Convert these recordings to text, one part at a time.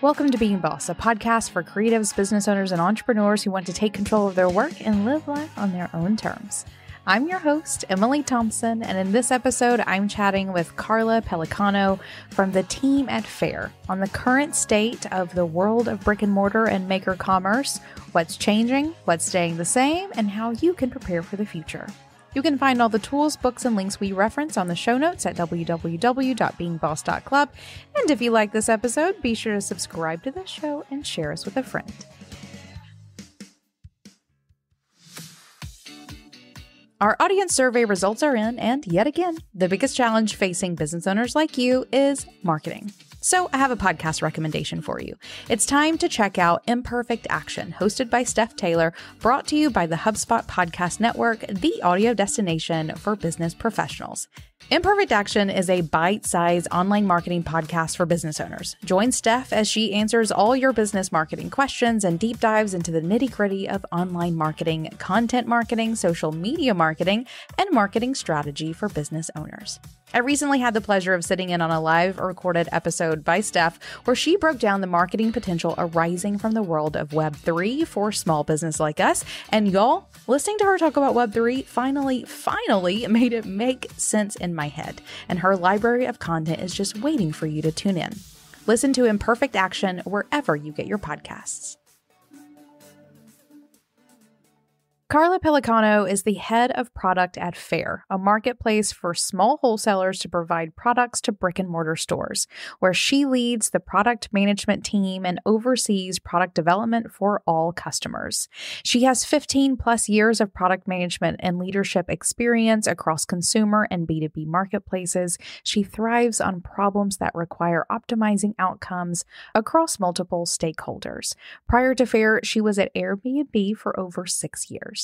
Welcome to Being Boss, a podcast for creatives, business owners, and entrepreneurs who want to take control of their work and live life on their own terms. I'm your host, Emily Thompson, and in this episode, I'm chatting with Carla Pellicano from the team at Faire on the current state of the world of brick and mortar and maker commerce, what's changing, what's staying the same, and how you can prepare for the future. You can find all the tools, books, and links we reference on the show notes at www.beingboss.club. And if you like this episode, be sure to subscribe to the show and share us with a friend. Our audience survey results are in, and yet again, the biggest challenge facing business owners like you is marketing. So I have a podcast recommendation for you. It's time to check out Imperfect Action, hosted by Steph Taylor, brought to you by the HubSpot Podcast Network, the audio destination for business professionals. Imperfect Action is a bite-sized online marketing podcast for business owners. Join Steph as she answers all your business marketing questions and deep dives into the nitty-gritty of online marketing, content marketing, social media marketing, and marketing strategy for business owners. I recently had the pleasure of sitting in on a live recorded episode by Steph where she broke down the marketing potential arising from the world of Web3 for small business like us. And y'all, listening to her talk about Web3 finally made it make sense in my head. And her library of content is just waiting for you to tune in. Listen to Imperfect Action wherever you get your podcasts. Carla Pellicano is the head of product at Faire, a marketplace for small wholesalers to provide products to brick-and-mortar stores, where she leads the product management team and oversees product development for all customers. She has 15 plus years of product management and leadership experience across consumer and B2B marketplaces. She thrives on problems that require optimizing outcomes across multiple stakeholders. Prior to Faire, she was at Airbnb for over 6 years.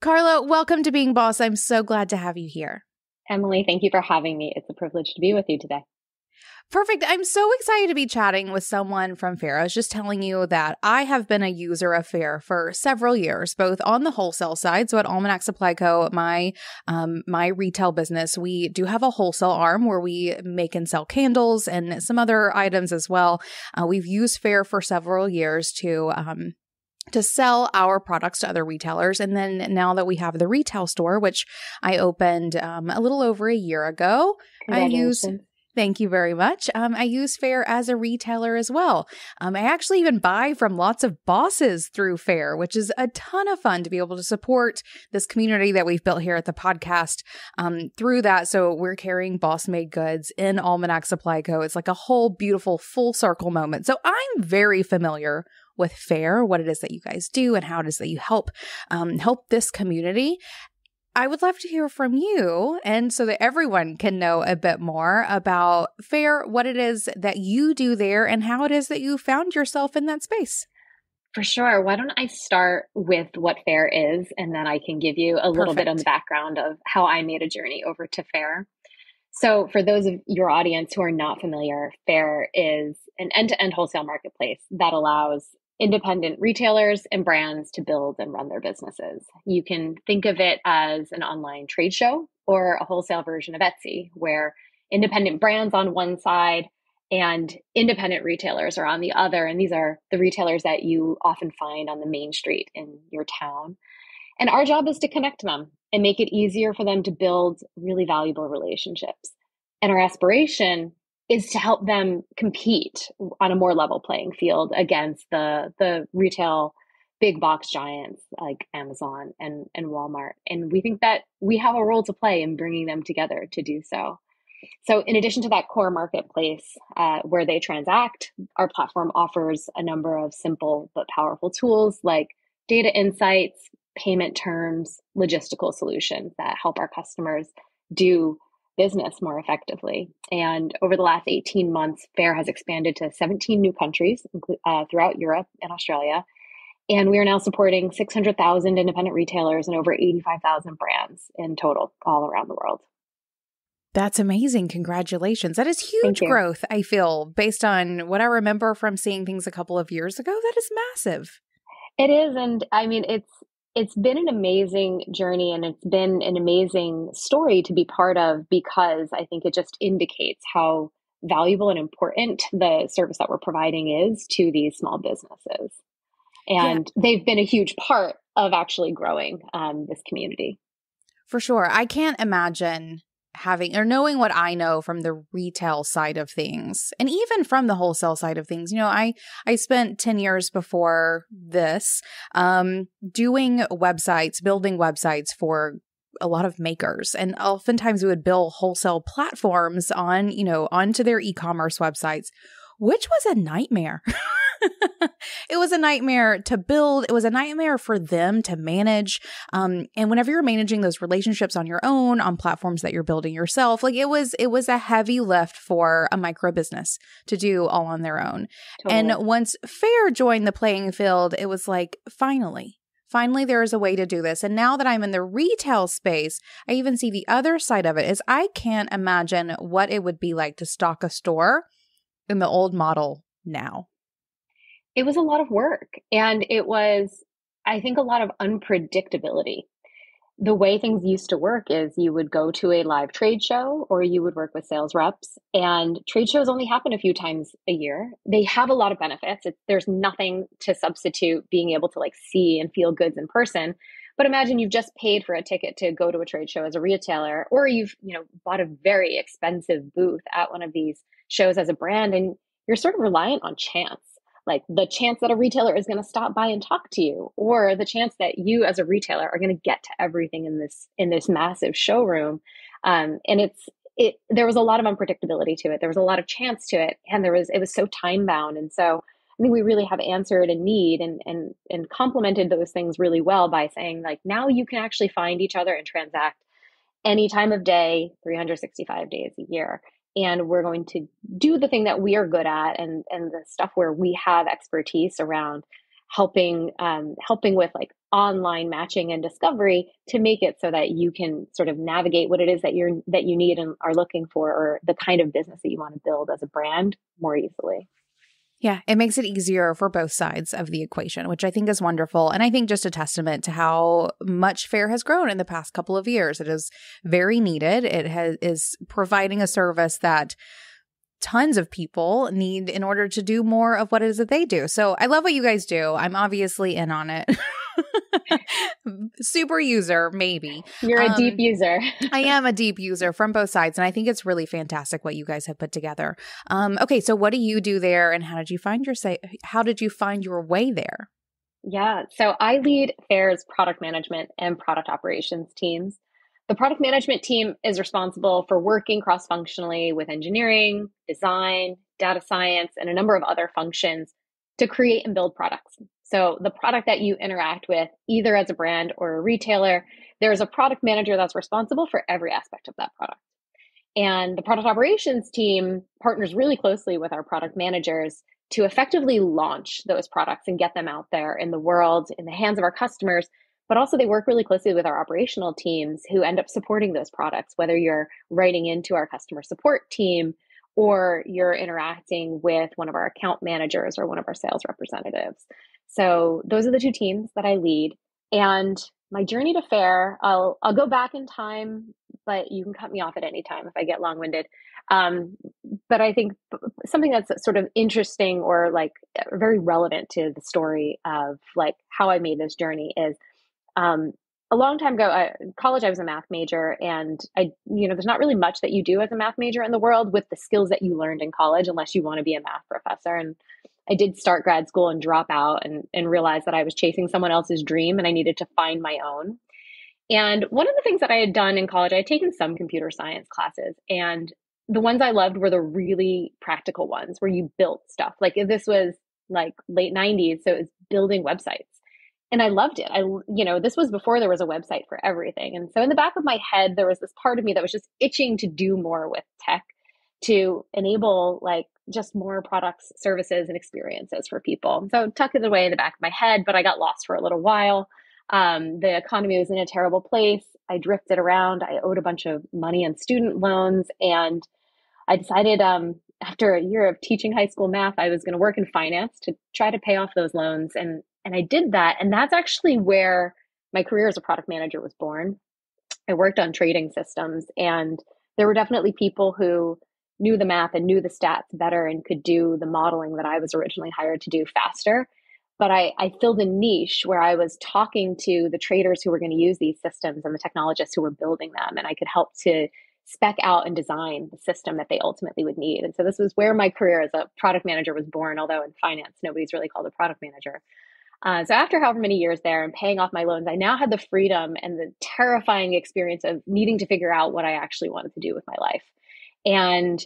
Carla, welcome to Being Boss. I'm so glad to have you here. Emily, thank you for having me. It's a privilege to be with you today. Perfect. I'm so excited to be chatting with someone from Faire. I was just telling you that I have been a user of Faire for several years, both on the wholesale side. So at Almanac Supply Co., my retail business, we do have a wholesale arm where we make and sell candles and some other items as well. We've used Faire for several years to sell our products to other retailers. And then now that we have the retail store, which I opened a little over a year ago, thank you very much. I use Faire as a retailer as well. I actually even buy from lots of bosses through Faire, which is a ton of fun to be able to support this community that we've built here at the podcast through that. So we're carrying Boss Made goods in Almanac Supply Co. It's like a whole beautiful full circle moment. So I'm very familiar with Faire, what it is that you guys do and how it is that you help this community. I would love to hear from you, and so that everyone can know a bit more about Faire, what it is that you do there, and how it is that you found yourself in that space. For sure. Why don't I start with what Faire is, and then I can give you a little bit on the background of how I made a journey over to Faire. So for those of your audience who are not familiar, Faire is an end-to-end wholesale marketplace that allows independent retailers and brands to build and run their businesses. You can think of it as an online trade show or a wholesale version of Etsy, where independent brands on one side and independent retailers are on the other. And these are the retailers that you often find on the main street in your town. And our job is to connect them and make it easier for them to build really valuable relationships. And our aspiration is to help them compete on a more level playing field against the retail big box giants like Amazon and Walmart. And we think that we have a role to play in bringing them together to do so. So in addition to that core marketplace where they transact, our platform offers a number of simple but powerful tools like data insights, payment terms, logistical solutions that help our customers do business more effectively. And over the last 18 months, Faire has expanded to 17 new countries throughout Europe and Australia. And we are now supporting 600,000 independent retailers and over 85,000 brands in total all around the world. That's amazing. Congratulations. That is huge growth, I feel, based on what I remember from seeing things a couple of years ago. That is massive. It is. And I mean, it's been an amazing journey and it's been an amazing story to be part of because I think it just indicates how valuable and important the service that we're providing is to these small businesses. Yeah, And they've been a huge part of actually growing this community. for sure. I can't imagine having or knowing what I know from the retail side of things and even from the wholesale side of things. I spent 10 years before this doing websites, building websites for a lot of makers. And oftentimes we would build wholesale platforms onto their e-commerce websites, which was a nightmare. It was a nightmare to build. It was a nightmare for them to manage. And whenever you're managing those relationships on your own, on platforms that you're building yourself, like it was a heavy lift for a micro business to do all on their own. Totally. And once Faire joined the playing field, it was like, finally, there is a way to do this. And now that I'm in the retail space, I even see the other side of it is I can't imagine what it would be like to stock a store in the old model now. It was a lot of work, and it was, I think, a lot of unpredictability. The way things used to work is you would go to a live trade show or you would work with sales reps, and trade shows only happen a few times a year. They have a lot of benefits. There's nothing to substitute being able to like see and feel goods in person. But imagine you've just paid for a ticket to go to a trade show as a retailer, or you've, bought a very expensive booth at one of these shows as a brand, and you're sort of reliant on chance, like the chance that a retailer is going to stop by and talk to you, or the chance that you as a retailer are going to get to everything in this massive showroom. And there was a lot of unpredictability to it. There was a lot of chance to it, and it was so time bound. And so I think we really have answered a need and complemented those things really well by saying, like, now you can actually find each other and transact any time of day, 365 days a year. And we're going to do the thing that we are good at, and the stuff where we have expertise around helping with like online matching and discovery to make it so that you can sort of navigate what it is that you need and are looking for, or the kind of business that you want to build as a brand more easily. Yeah, it makes it easier for both sides of the equation, which I think is wonderful. And I think just a testament to how much Faire has grown in the past couple of years. It is very needed. Is providing a service that tons of people need in order to do more of what it is that they do. So I love what you guys do. I'm obviously in on it. Super user, maybe. You're a deep user. I am a deep user from both sides, and I think it's really fantastic what you guys have put together. Okay, so what do you do there, and how did you find your way there? Yeah, so I lead Faire's product management and product operations teams. The product management team is responsible for working cross-functionally with engineering, design, data science, and a number of other functions to create and build products. So the product that you interact with, either as a brand or a retailer, there's a product manager that's responsible for every aspect of that product. And the product operations team partners really closely with our product managers to effectively launch those products and get them out there in the world, in the hands of our customers. But also they work really closely with our operational teams who end up supporting those products, whether you're writing into our customer support team or you're interacting with one of our account managers or one of our sales representatives. So those are the two teams that I lead. And my journey to Faire, I'll go back in time, but you can cut me off at any time if I get long-winded. But I think something that's sort of interesting or like very relevant to the story of like how I made this journey is a long time ago, in college, I was a math major, and there's not really much that you do as a math major in the world with the skills that you learned in college, unless you want to be a math professor. And I did start grad school and drop out and realize that I was chasing someone else's dream and I needed to find my own. And one of the things that I had done in college, I had taken some computer science classes, and the ones I loved were the really practical ones where you built stuff. Like this was like late 90s, so it was building websites. And I loved it. This was before there was a website for everything. And so in the back of my head, there was this part of me that was just itching to do more with tech to enable like just more products, services, and experiences for people. So tucked it away in the back of my head, but I got lost for a little while. The economy was in a terrible place. I drifted around. I owed a bunch of money on student loans. And I decided after a year of teaching high school math, I was going to work in finance to try to pay off those loans. And I did that. And that's actually where my career as a product manager was born. I worked on trading systems, and there were definitely people who knew the math and knew the stats better and could do the modeling that I was originally hired to do faster. But I filled a niche where I was talking to the traders who were going to use these systems and the technologists who were building them. And I could help to spec out and design the system that they ultimately would need. And so this was where my career as a product manager was born, although in finance, nobody's really called a product manager. So after however many years there and paying off my loans, I now had the freedom and the terrifying experience of needing to figure out what I actually wanted to do with my life. And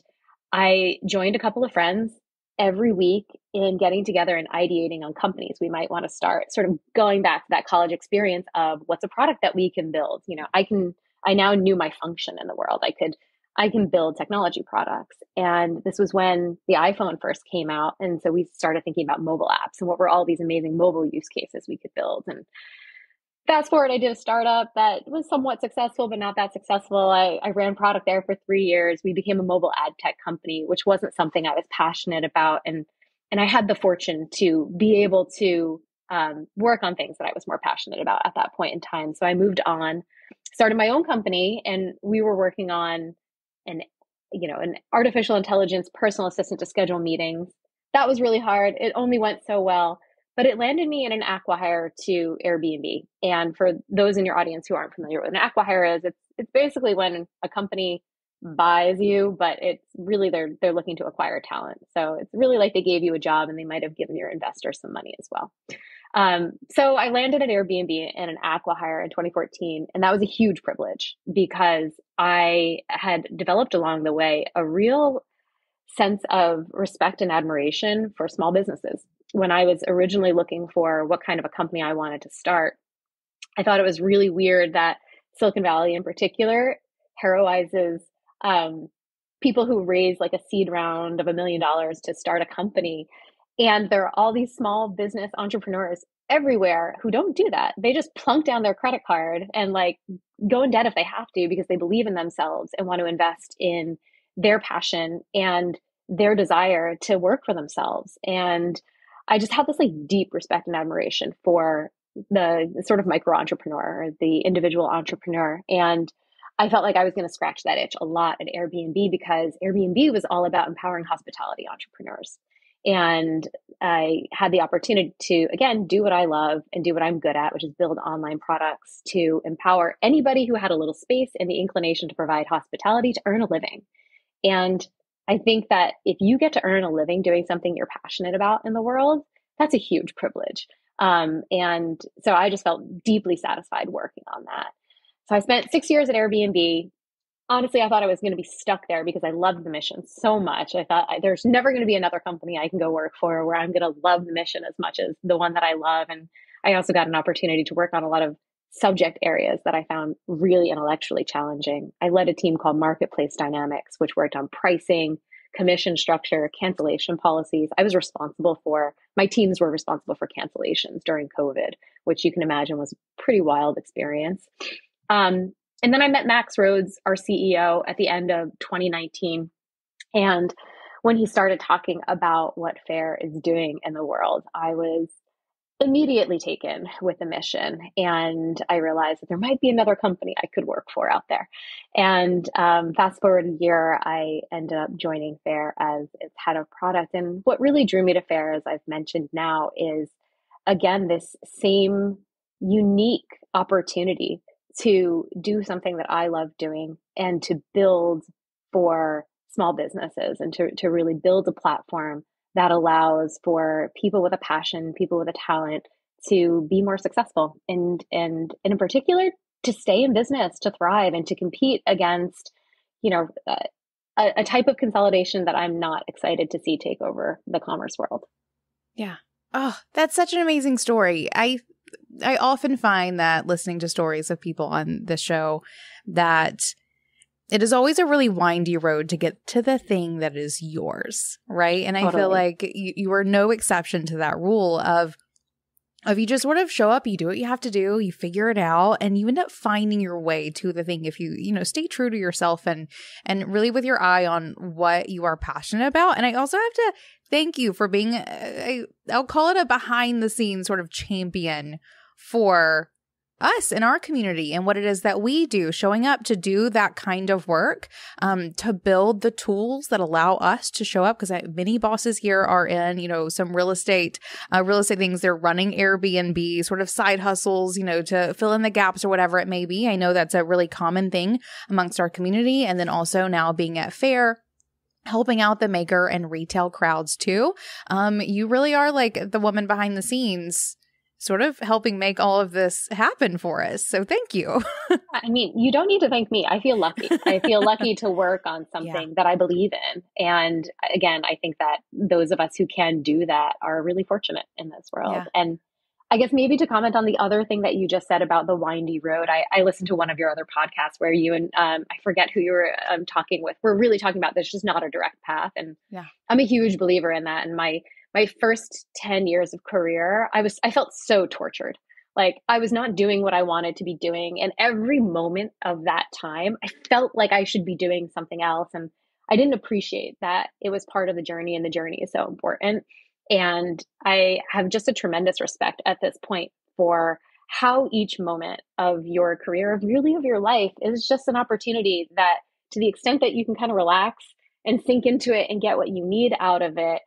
I joined a couple of friends every week in getting together and ideating on companies we might want to start, sort of going back to that college experience of what's a product that we can build. I now knew my function in the world. I can build technology products. And this was when the iPhone first came out. And so we started thinking about mobile apps and what were all these amazing mobile use cases we could build. And fast forward, I did a startup that was somewhat successful, but not that successful. I ran product there for 3 years. We became a mobile ad tech company, which wasn't something I was passionate about. And I had the fortune to be able to work on things that I was more passionate about at that point in time. So I moved on, started my own company, and we were working on an artificial intelligence personal assistant to schedule meetings. That was really hard. It only went so well, but it landed me in an acqui-hire to Airbnb. And for those in your audience who aren't familiar with what an acqui-hire is, it's basically when a company buys you, but it's really they're looking to acquire talent. So it's really like they gave you a job and they might have given your investor some money as well. So I landed at Airbnb in an acqui-hire in 2014, and that was a huge privilege because I had developed along the way a real sense of respect and admiration for small businesses. When I was originally looking for what kind of a company I wanted to start, I thought it was really weird that Silicon Valley in particular heroizes people who raise like a seed round of $1 million to start a company. And there are all these small business entrepreneurs everywhere who don't do that. They just plunk down their credit card and like go in debt if they have to because they believe in themselves and want to invest in their passion and their desire to work for themselves. And I just have this like deep respect and admiration for the sort of micro entrepreneur or the individual entrepreneur. And I felt like I was going to scratch that itch a lot at Airbnb because Airbnb was all about empowering hospitality entrepreneurs. And I had the opportunity to, again, do what I love and do what I'm good at, which is build online products to empower anybody who had a little space and the inclination to provide hospitality to earn a living. And I think that if you get to earn a living doing something you're passionate about in the world, that's a huge privilege. And so I just felt deeply satisfied working on that. So I spent 6 years at Airbnb. Honestly, I thought I was going to be stuck there because I loved the mission so much. I thought there's never going to be another company I can go work for where I'm going to love the mission as much as the one that I love. And I also got an opportunity to work on a lot of subject areas that I found really intellectually challenging. I led a team called Marketplace Dynamics, which worked on pricing, commission structure, cancellation policies. My teams were responsible for cancellations during COVID, which you can imagine was a pretty wild experience. And then I met Max Rhodes, our CEO, at the end of 2019. And when he started talking about what Faire is doing in the world, I was immediately taken with the mission. And I realized that there might be another company I could work for out there. And fast forward a year, I ended up joining Faire as its head of product. And what really drew me to Faire, as I've mentioned now, is, again, this same unique opportunity to do something that I love doing and to build for small businesses and to really build a platform that allows for people with a passion, people with a talent to be more successful and in particular to stay in business, to thrive and to compete against, a type of consolidation that I'm not excited to see take over the commerce world. Yeah. Oh, that's such an amazing story. I often find that listening to stories of people on the show that it is always a really windy road to get to the thing that is yours, right? And I feel like you are no exception to that rule of you just sort of show up, you do what you have to do, you figure it out, and you end up finding your way to the thing if you stay true to yourself and really with your eye on what you are passionate about. And I also have to thank you for being, I'll call it a behind the scenes sort of champion for us in our community and what it is that we do, showing up to do that kind of work, to build the tools that allow us to show up. Because many bosses here are in, some real estate things. They're running Airbnb, sort of side hustles, to fill in the gaps or whatever it may be. I know that's a really common thing amongst our community. And then also now being at Faire, helping out the maker and retail crowds too. You really are like the woman behind the scenes, sort of helping make all of this happen for us. So thank you. I mean, you don't need to thank me. I feel lucky. I feel lucky to work on something that I believe in. And again, I think that those of us who can do that are really fortunate in this world. Yeah. And I guess maybe to comment on the other thing that you just said about the windy road, I listened to one of your other podcasts where you and I forget who you were talking with. We're really talking about there's just not a direct path. And I'm a huge believer in that. And my first 10 years of career, I felt so tortured. Like I was not doing what I wanted to be doing. And every moment of that time, I felt like I should be doing something else. And I didn't appreciate that it was part of the journey, and the journey is so important. And I have just a tremendous respect at this point for how each moment of your career, really of your life, is just an opportunity that, to the extent that you can kind of relax and sink into it and get what you need out of it,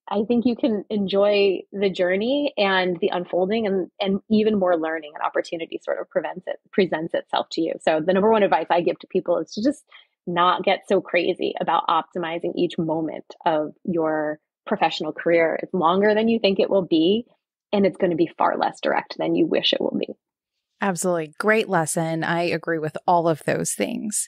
I think you can enjoy the journey and the unfolding, and even more learning and opportunity sort of presents itself to you. So the number one advice I give to people is to just not get so crazy about optimizing each moment of your professional career. It's longer than you think it will be, and it's going to be far less direct than you wish it will be. Absolutely. Great lesson. I agree with all of those things.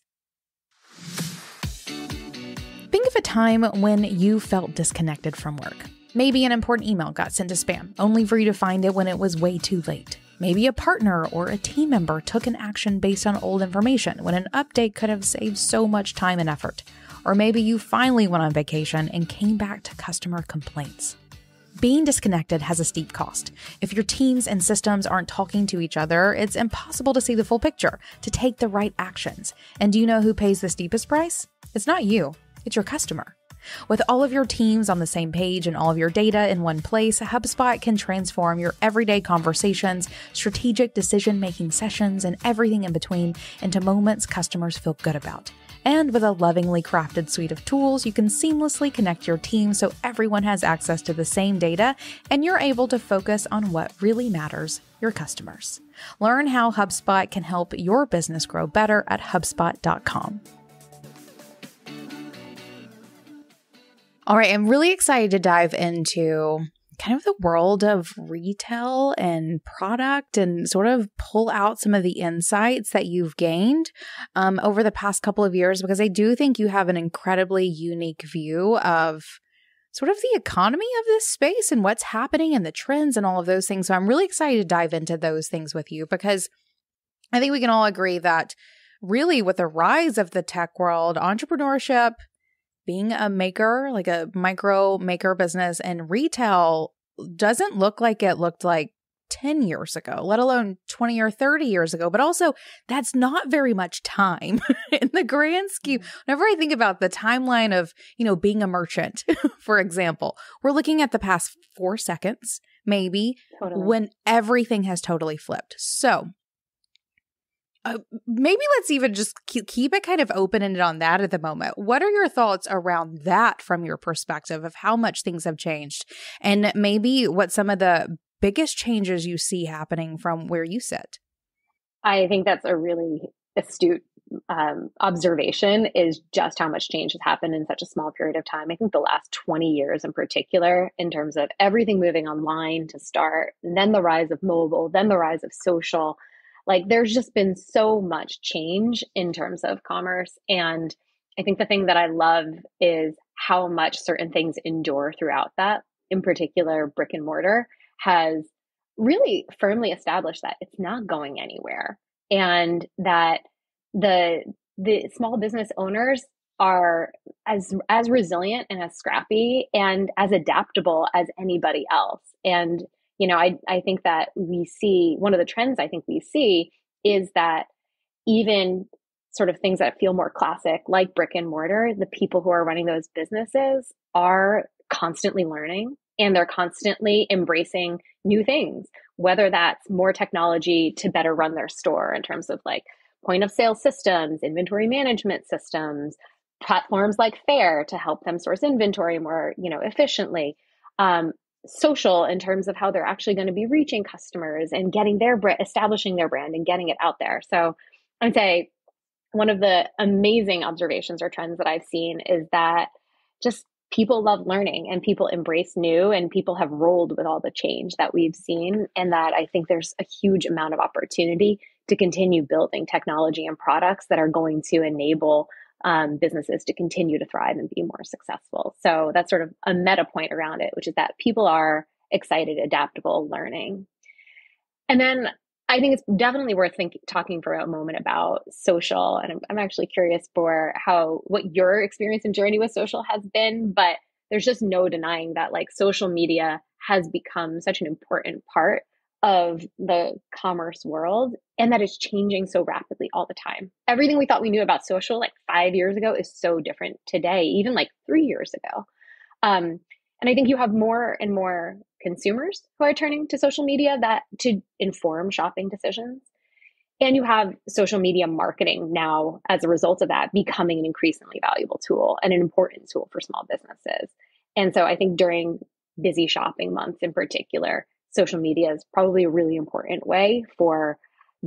Think of a time when you felt disconnected from work. Maybe an important email got sent to spam, only for you to find it when it was way too late. Maybe a partner or a team member took an action based on old information when an update could have saved so much time and effort. Or maybe you finally went on vacation and came back to customer complaints. Being disconnected has a steep cost. If your teams and systems aren't talking to each other, it's impossible to see the full picture, to take the right actions. And do you know who pays the steepest price? It's not you. It's your customer. With all of your teams on the same page and all of your data in one place, HubSpot can transform your everyday conversations, strategic decision-making sessions, and everything in between into moments customers feel good about. And with a lovingly crafted suite of tools, you can seamlessly connect your team so everyone has access to the same data and you're able to focus on what really matters, your customers. Learn how HubSpot can help your business grow better at HubSpot.com. All right, I'm really excited to dive into kind of the world of retail and product and sort of pull out some of the insights that you've gained over the past couple of years, because I do think you have an incredibly unique view of sort of the economy of this space and what's happening and the trends and all of those things. So I'm really excited to dive into those things with you, because I think we can all agree that really with the rise of the tech world, entrepreneurship, being a maker, like a micro maker business, and retail doesn't look like it looked like 10 years ago, let alone 20 or 30 years ago. But also, that's not very much time in the grand scheme. Whenever I think about the timeline of, being a merchant, for example, we're looking at the past 4 seconds, maybe, when everything has totally flipped. So maybe let's even just keep it kind of open-ended on that at the moment. What are your thoughts around that from your perspective of how much things have changed, and maybe what some of the biggest changes you see happening from where you sit? I think that's a really astute observation, is just how much change has happened in such a small period of time. I think the last 20 years in particular, in terms of everything moving online to start, and then the rise of mobile, then the rise of social. Like there's just been so much change in terms of commerce. And I think the thing that I love is how much certain things endure throughout that. In particular, brick and mortar has really firmly established that it's not going anywhere, and that the small business owners are as resilient and as scrappy and as adaptable as anybody else. And I think that we see, one of the trends I think we see is that even sort of things that feel more classic, like brick and mortar, the people who are running those businesses are constantly learning and they're constantly embracing new things, whether that's more technology to better run their store in terms of like point of sale systems, inventory management systems, platforms like Faire to help them source inventory more, efficiently. Social in terms of how they're actually going to be reaching customers and getting establishing their brand and getting it out there. So I'd say one of the amazing observations or trends that I've seen is that just people love learning and people embrace new, and people have rolled with all the change that we've seen. And that I think there's a huge amount of opportunity to continue building technology and products that are going to enable businesses to continue to thrive and be more successful. So that's sort of a meta point around it, which is that people are excited, adaptable, learning. And then I think it's definitely worth talking for a moment about social. And I'm actually curious for what your experience and journey with social has been, but there's just no denying that like social media has become such an important part of the commerce world, and that is changing so rapidly all the time. Everything we thought we knew about social like 5 years ago is so different today, even like 3 years ago. And I think you have more and more consumers who are turning to social media to inform shopping decisions. And you have social media marketing now, as a result of that, becoming an increasingly valuable tool and an important tool for small businesses. And so I think during busy shopping months in particular, social media is probably a really important way for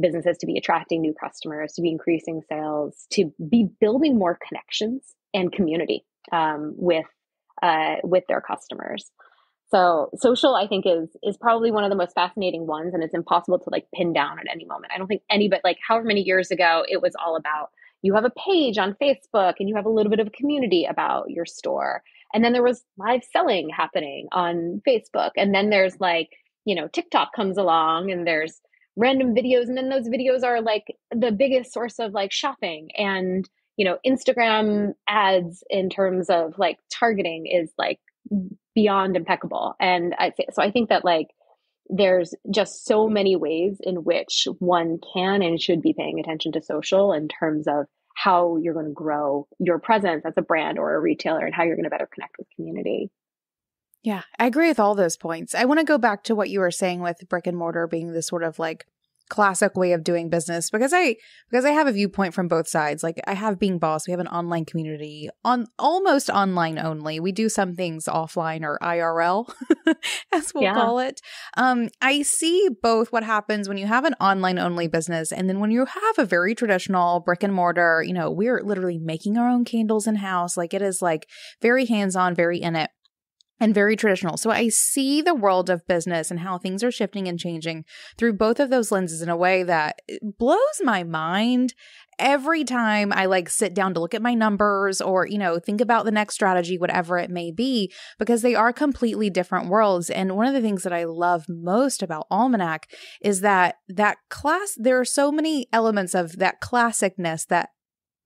businesses to be attracting new customers, to be increasing sales, to be building more connections and community with their customers. So social, I think, is probably one of the most fascinating ones, and it's impossible to like pin down at any moment. I don't think anybody, like however many years ago, it was all about you have a page on Facebook and you have a little bit of a community about your store. And then there was live selling happening on Facebook. And then there's like, TikTok comes along and there's random videos. And then those videos are like the biggest source of like shopping. And, Instagram ads in terms of like targeting is like beyond impeccable. And I think that like there's just so many ways in which one can and should be paying attention to social in terms of how you're going to grow your presence as a brand or a retailer and how you're going to better connect with community. Yeah, I agree with all those points. I want to go back to what you were saying with brick and mortar being this sort of like classic way of doing business because I have a viewpoint from both sides. Like I have Being Boss, we have an online community on almost online only. We do some things offline or IRL as we'll call it. I see both what happens when you have an online only business and then when you have a very traditional brick and mortar, we're literally making our own candles in house. Like it is like very hands-on, very in it. And very traditional. So I see the world of business and how things are shifting and changing through both of those lenses in a way that blows my mind every time I like sit down to look at my numbers or, think about the next strategy, whatever it may be, because they are completely different worlds. And one of the things that I love most about Almanac is that there are so many elements of that classicness that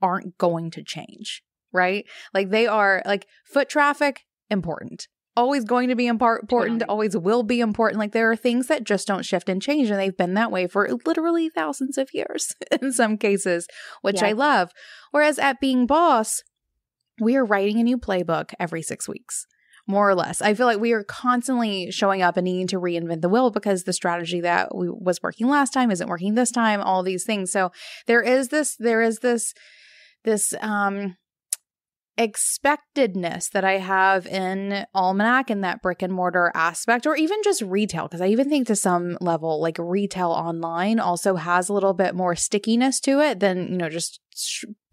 aren't going to change, right? Like they are like foot traffic, important. Always going to be important, always will be important. Like there are things that just don't shift and change, and they've been that way for literally thousands of years in some cases, which I love. Whereas at Being Boss, we are writing a new playbook every 6 weeks, more or less. I feel like we are constantly showing up and needing to reinvent the wheel because the strategy that was working last time isn't working this time, all these things. So there is this expectedness that I have in Almanac and that brick and mortar aspect, or even just retail, because I even think to some level, like retail online also has a little bit more stickiness to it than, just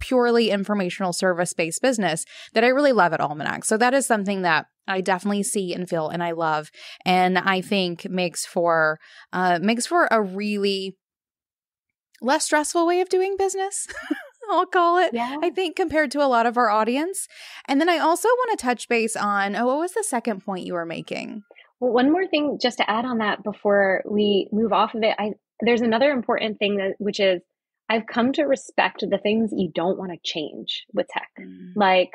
purely informational service-based business that I really love at Almanac. So that is something that I definitely see and feel and I love. And I think makes for a really less stressful way of doing business. I'll call it, I think, compared to a lot of our audience. And then I also want to touch base on, what was the second point you were making? Well, one more thing just to add on that before we move off of it. There's another important thing which is I've come to respect the things you don't want to change with tech. Like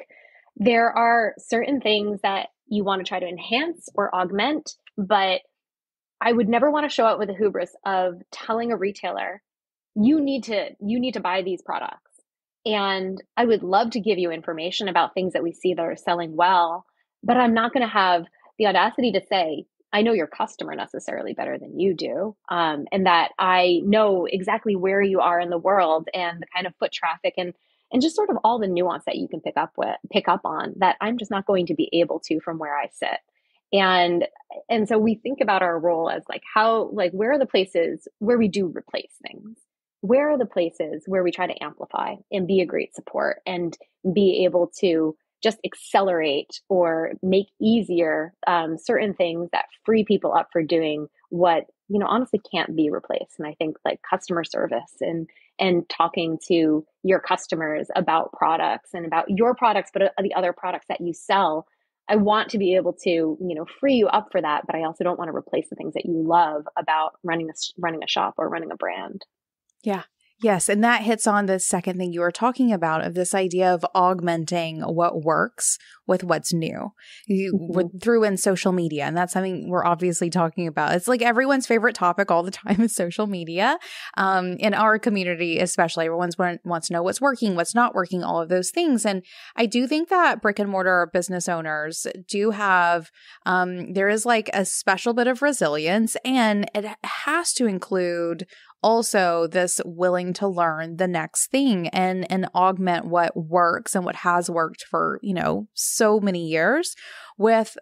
there are certain things that you want to try to enhance or augment, but I would never want to show up with the hubris of telling a retailer, you need to buy these products. And I would love to give you information about things that we see that are selling well, but I'm not going to have the audacity to say, I know your customer necessarily better than you do, and that I know exactly where you are in the world and the kind of foot traffic and just sort of all the nuance that you can pick up on that I'm just not going to be able to from where I sit. And so we think about our role as like how, like, where are the places where we do replace things? Where are the places where we try to amplify and be a great support and be able to just accelerate or make easier certain things that free people up for doing what, honestly can't be replaced. And I think like customer service and talking to your customers about products and about your products, but the other products that you sell. I want to be able to, free you up for that, but I also don't want to replace the things that you love about running a shop or running a brand. Yeah. Yes. And that hits on the second thing you were talking about, of this idea of augmenting what works with what's new. You threw in social media, and that's something we're obviously talking about. It's like everyone's favorite topic all the time is social media. In our community, especially, everyone wants to know what's working, what's not working, all of those things. And I do think that brick and mortar business owners do have, there is like a special bit of resilience, and it has to include also this willing to learn the next thing and augment what works and what has worked for, so many years with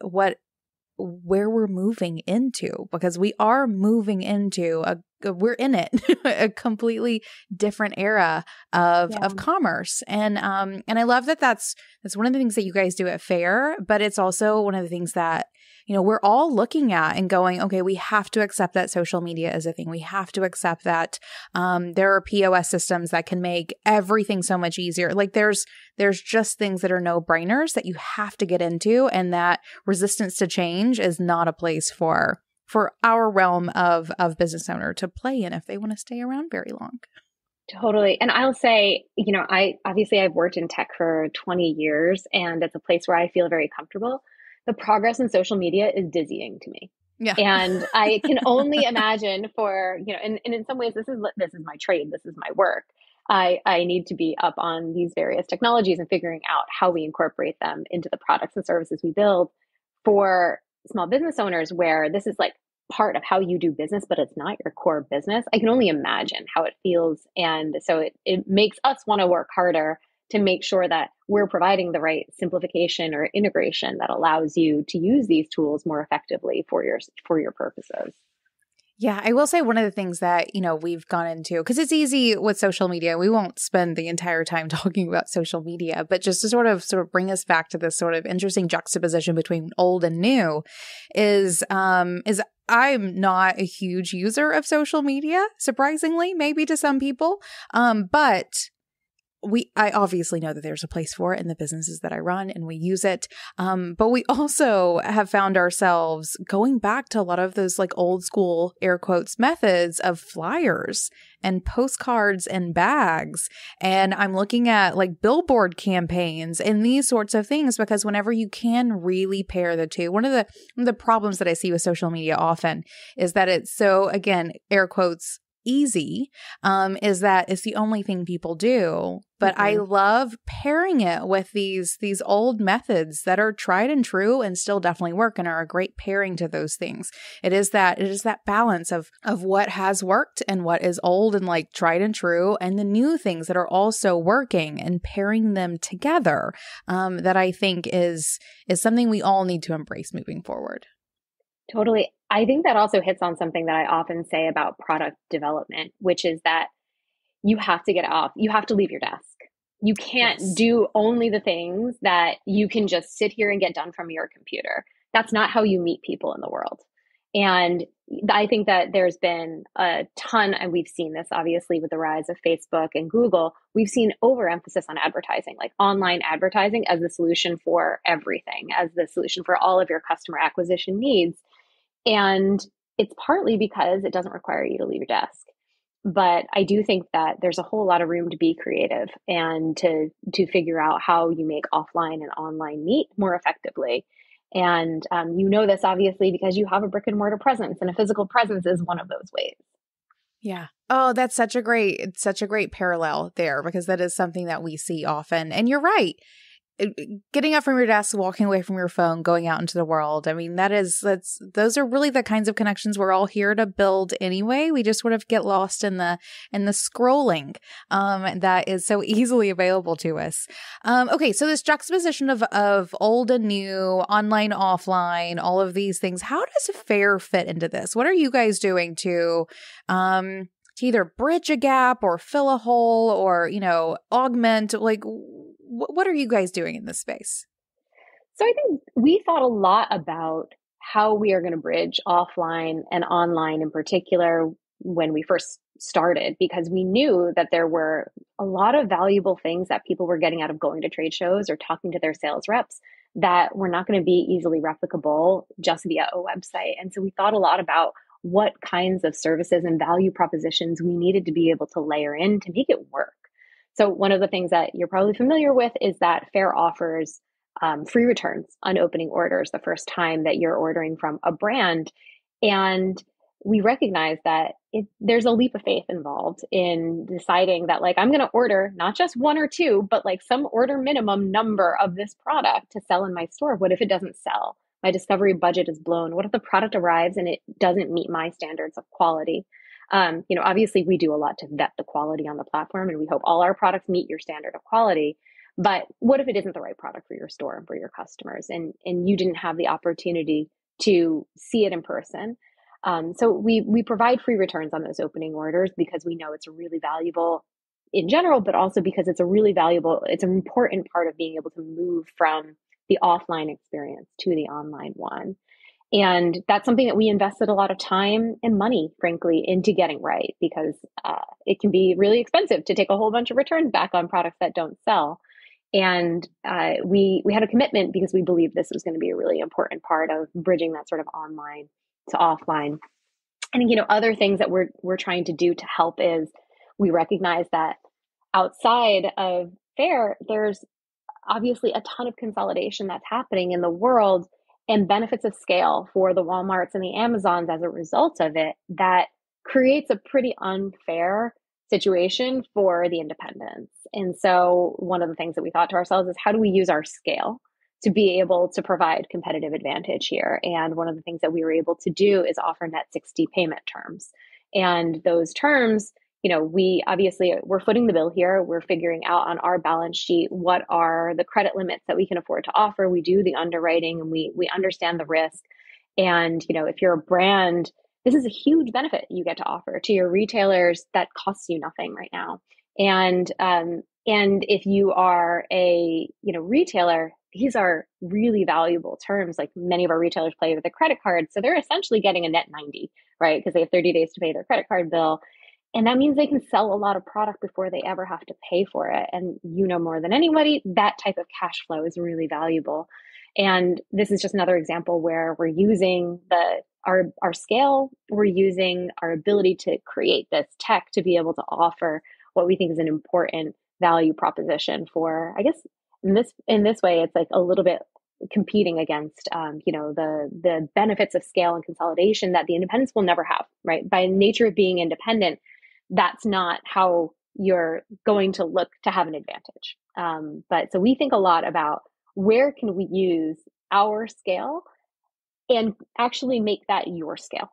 where we're moving into, because we are moving into we're in it, a completely different era of commerce. And I love that that's one of the things that you guys do at Faire, but it's also one of the things that, we're all looking at and going, okay, we have to accept that social media is a thing. We have to accept that there are POS systems that can make everything so much easier. Like there's just things that are no-brainers that you have to get into, and that resistance to change is not a place for our realm of business owner to play in if they want to stay around very long. Totally. And I'll say, I've worked in tech for 20 years, and it's a place where I feel very comfortable. The progress in social media is dizzying to me. Yeah. And I can only imagine for, and in some ways, this is my trade. This is my work. I need to be up on these various technologies and figuring out how we incorporate them into the products and services we build for small business owners, where this is like part of how you do business, but it's not your core business. I can only imagine how it feels. And so it makes us want to work harder to make sure that we're providing the right simplification or integration that allows you to use these tools more effectively for your purposes. Yeah, I will say one of the things that, we've gone into, because it's easy with social media. We won't spend the entire time talking about social media, but just to sort of bring us back to this sort of interesting juxtaposition between old and new is I'm not a huge user of social media, surprisingly, maybe to some people. But I obviously know that there's a place for it in the businesses that I run, and we use it. But we also have found ourselves going back to a lot of those like old school air quotes methods of flyers and postcards and bags. And I'm looking at like billboard campaigns and these sorts of things, because whenever you can really pair the two, one of the problems that I see with social media often is that it's so, again, air quotes, easy, is that it's the only thing people do. But I love pairing it with these old methods that are tried and true and still definitely work and are a great pairing to those things. It is that balance of what has worked and what is old and like tried and true, and the new things that are also working, and pairing them together, that I think is something we all need to embrace moving forward. Totally. I think that also hits on something that I often say about product development, which is that you have to get off. You have to leave your desk. You can't do only the things that you can just sit here and get done from your computer. That's not how you meet people in the world. And I think that there's been a ton, and we've seen this obviously with the rise of Facebook and Google, we've seen overemphasis on advertising, like online advertising as the solution for everything, as the solution for all of your customer acquisition needs. And it's partly because it doesn't require you to leave your desk. But I do think that there's a whole lot of room to be creative and to figure out how you make offline and online meet more effectively. And this obviously because you have a brick and mortar presence, and a physical presence is one of those ways. Yeah. Oh, that's such a great parallel there, because that is something that we see often. And you're right. getting up from your desk, walking away from your phone, going out into the world. I mean, those are really the kinds of connections we're all here to build anyway. We just sort of get lost in the scrolling that is so easily available to us. Okay, so this juxtaposition of old and new, online, offline, all of these things. How does Faire fit into this? What are you guys doing to either bridge a gap or fill a hole or, augment? Like, what are you guys doing in this space? So I think we thought a lot about how we are going to bridge offline and online in particular when we first started, because we knew that there were a lot of valuable things that people were getting out of going to trade shows or talking to their sales reps that were not going to be easily replicable just via a website. And so we thought a lot about what kinds of services and value propositions we needed to be able to layer in to make it work. So one of the things that you're probably familiar with is that Faire offers free returns on opening orders the first time that you're ordering from a brand. And we recognize that there's a leap of faith involved in deciding that, like, I'm going to order not just one or two, but like some order minimum number of this product to sell in my store. What if it doesn't sell? My discovery budget is blown. What if the product arrives and it doesn't meet my standards of quality? Obviously we do a lot to vet the quality on the platform, and we hope all our products meet your standard of quality. But what if it isn't the right product for your store and for your customers, and you didn't have the opportunity to see it in person? So we provide free returns on those opening orders because we know it's really valuable in general, but also because it's an important part of being able to move from the offline experience to the online one. And that's something that we invested a lot of time and money, frankly, into getting right, because it can be really expensive to take a whole bunch of returns back on products that don't sell. And we had a commitment because we believed this was going to be a really important part of bridging that sort of online to offline. And other things that we're trying to do to help is we recognize that outside of Faire, there's obviously a ton of consolidation that's happening in the world, and benefits of scale for the Walmarts and the Amazons as a result of it that creates a pretty unfair situation for the independents. And so one of the things that we thought to ourselves is, how do we use our scale to be able to provide competitive advantage here? And one of the things that we were able to do is offer net 60 payment terms. And those terms, we're footing the bill here. We're figuring out on our balance sheet what are the credit limits that we can afford to offer. We do the underwriting and we understand the risk. And, if you're a brand, this is a huge benefit you get to offer to your retailers that costs you nothing right now. And if you are a, retailer, these are really valuable terms. Like, many of our retailers play with a credit card. So they're essentially getting a net 90, right? Because they have 30 days to pay their credit card bill. And that means they can sell a lot of product before they ever have to pay for it. And more than anybody, that type of cash flow is really valuable. And this is just another example where we're using our scale, we're using our ability to create this tech to be able to offer what we think is an important value proposition for, I guess, in this way, it's like a little bit competing against, the benefits of scale and consolidation that the independents will never have, right? By nature of being independent, that's not how you're going to look to have an advantage. But so we think a lot about where can we use our scale and actually make that your scale.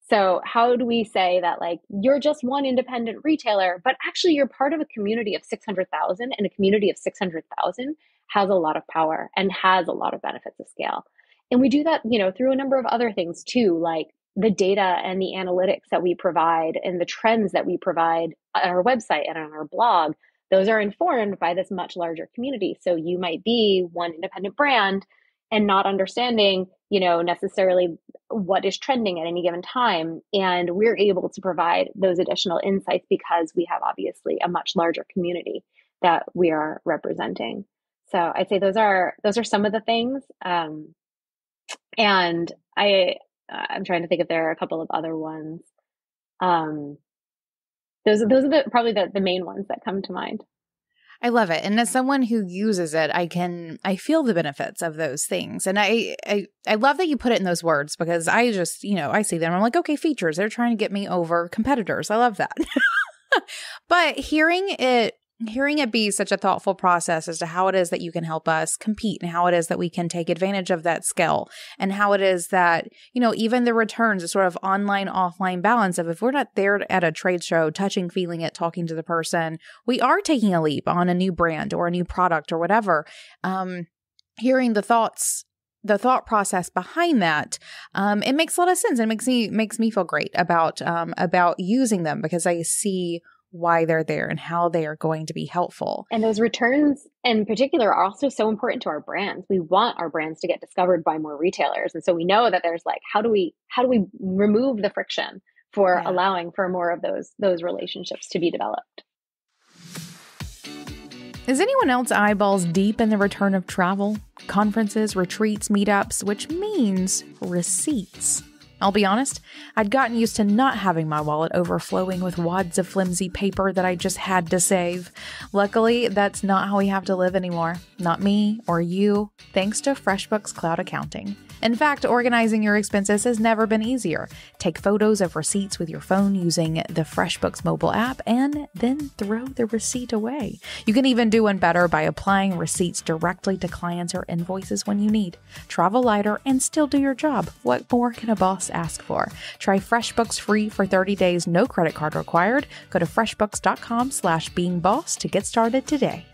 So how do we say that, like, you're just one independent retailer, but actually you're part of a community of 600,000, and a community of 600,000 has a lot of power and has a lot of benefits of scale. And we do that, through a number of other things too, like the data and the analytics that we provide and the trends that we provide on our website and on our blog. Those are informed by this much larger community. So you might be one independent brand and not understanding, necessarily what is trending at any given time. And we're able to provide those additional insights because we have obviously a much larger community that we are representing. So I'd say those are some of the things. And I'm trying to think if there are a couple of other ones. Those are probably the main ones that come to mind. I love it. And as someone who uses it, I feel the benefits of those things. And I love that you put it in those words, because I just, I see them. I'm like, okay, features. They're trying to get me over competitors. I love that. But hearing it hearing it be such a thoughtful process as to how it is that you can help us compete and how it is that we can take advantage of that skill and how it is that, even the returns, a sort of online, offline balance of if we're not there at a trade show, touching, feeling it, talking to the person, we are taking a leap on a new brand or a new product or whatever. Hearing the thought process behind that, it makes a lot of sense. And makes me feel great about using them because I see why they're there and how they are going to be helpful. And those returns in particular are also so important to our brands. We want our brands to get discovered by more retailers. And so we know that there's like, how do we remove the friction for allowing for more of those relationships to be developed? Is anyone else eyeballs deep in the return of travel, conferences, retreats, meetups, which means receipts? I'll be honest, I'd gotten used to not having my wallet overflowing with wads of flimsy paper that I just had to save. Luckily, that's not how we have to live anymore. Not me or you, thanks to FreshBooks Cloud Accounting. In fact, organizing your expenses has never been easier. Take photos of receipts with your phone using the FreshBooks mobile app and then throw the receipt away. You can even do one better by applying receipts directly to clients or invoices when you need. Travel lighter and still do your job. What more can a boss ask for? Try FreshBooks free for 30 days, no credit card required. Go to freshbooks.com/beingboss to get started today.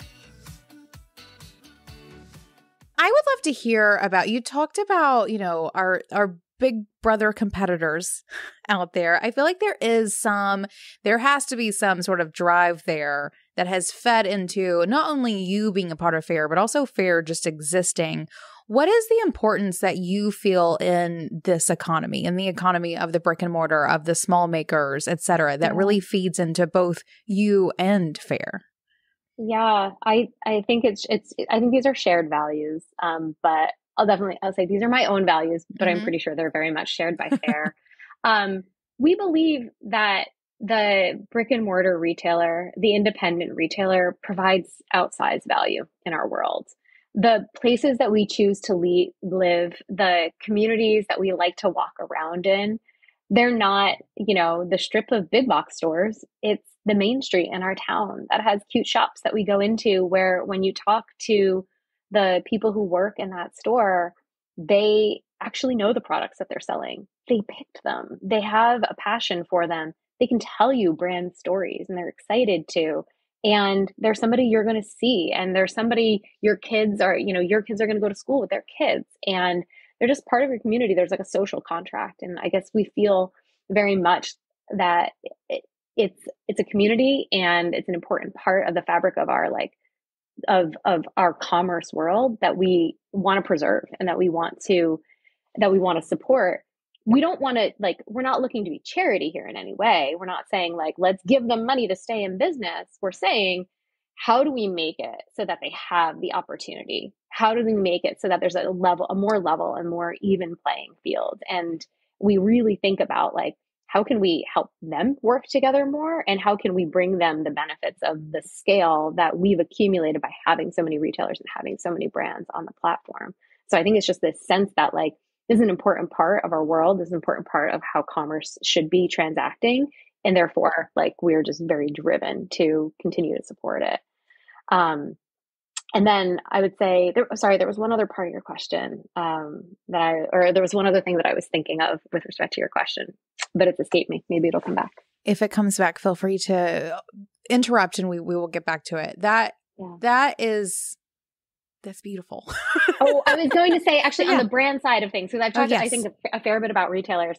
I would love to hear about, you talked about, our big brother competitors out there. I feel like there has to be some sort of drive there that has fed into not only you being a part of Faire, but also Faire just existing. What is the importance that you feel in this economy, in the economy of the brick and mortar, of the small makers, et cetera, that really feeds into both you and Faire? Yeah, I think I think these are shared values. But I'll say these are my own values, but I'm pretty sure they're very much shared by Faire. We believe that the brick and mortar retailer, the independent retailer, provides outsized value in our world. The places that we choose to live, the communities that we like to walk around in, they're not, the strip of big box stores. It's the main street in our town that has cute shops that we go into where when you talk to the people who work in that store, they actually know the products that they're selling. They picked them. They have a passion for them. They can tell you brand stories and they're excited to. And there's somebody you're going to see, and there's somebody your kids are going to go to school with their kids, and they're just part of your community. There's like a social contract. And I guess we feel very much that it's a community and it's an important part of the fabric of our of our commerce world that we want to preserve and that we want to support. We don't want to we're not looking to be charity here in any way. We're not saying let's give them money to stay in business. We're saying, how do we make it so that they have the opportunity? How do we make it so that there's a more level and more even playing field? And we really think about how can we help them work together more? And how can we bring them the benefits of the scale that we've accumulated by having so many retailers and having so many brands on the platform? So I think it's just this sense that this is an important part of our world. This is an important part of how commerce should be transacting. And therefore, we're just very driven to continue to support it. And then I would say, there was one other part of your question there was one other thing that I was thinking of with respect to your question, but it's escaped me. Maybe it'll come back. If it comes back, feel free to interrupt and we will get back to it. That's beautiful. Oh, I was going to say actually on the brand side of things, because I've talked, I think, a fair bit about retailers.